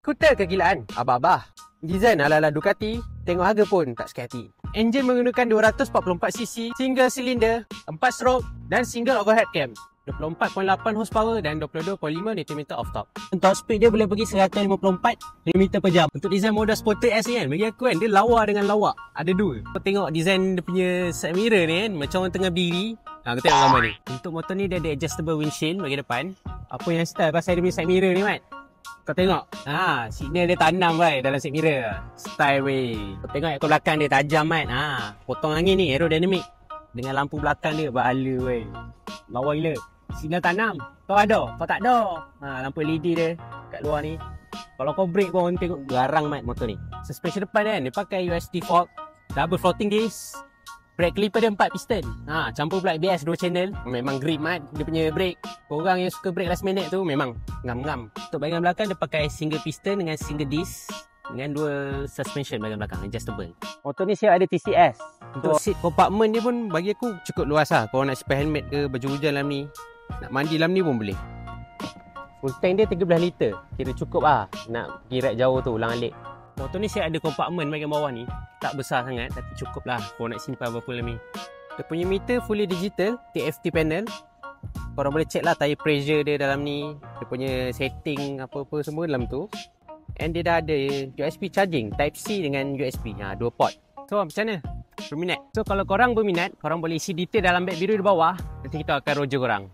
Skuter kegilaan Abah-abah. Design ala-ala Ducati. Tengok harga pun tak suka hati. Enjin menggunakan 244cc, single cylinder, 4 stroke dan single overhead cam. 24.8 horsepower dan 22.5 Nm off top. Top speed dia boleh pergi 154 km per jam. Untuk design model Sporter S ni kan, bagi aku kan dia lawa dengan lawak. Ada dua. Kau tengok design dia punya side mirror ni kan, macam orang tengah berdiri. Kau tengok gambar ni. Untuk motor ni dia ada adjustable windshield bagi depan. Apa yang style pasal dia punya side mirror ni Mat? Kau tengok. Signal dia tanam dalam side mirror. Style weh. Kau tengok ekor belakang dia tajam Mat. Potong angin ni aerodynamic. Dengan lampu belakang dia bala weh. Lawa gila. Signal tanam. Kau ada, kau tak ada. Lampu LED dia kat luar ni. Kalau kau brake pun tengok garang Mat motor ni. Suspension depan kan dia pakai USD fork, double floating disc. Brake clipper dia 4 piston. Campur pula ABS 2 channel. Memang grip Mat dia punya brake. Korang yang suka brake last minute tu memang ngam-ngam. Untuk bahagian belakang dia pakai single piston dengan single disc dengan 2 suspension bahagian belakang adjustable. Motor ni siap ada TCS. Untuk seat compartment dia pun bagi aku cukup luas lah. Kalau nak simpan helmet ke, baju hujan dalam ni, nak mandi dalam ni pun boleh. Full tank dia 13 liter. Kira cukup lah nak pergi ride jauh tu ulang-alik. Motor ni siap ada compartment bahagian bawah ni. Tak besar sangat tapi cukup lah kalau nak simpan apa-apa dalam ni. Dia punya meter fully digital, TFT panel. Korang boleh check lah tire pressure dia dalam ni. Dia punya setting apa-apa semua dalam tu. And dia dah ada USB charging, Type C dengan USB. 2 port. So macam mana? Berminat? So kalau korang berminat, korang boleh isi detail dalam beg biru di bawah. Nanti kita akan roger korang.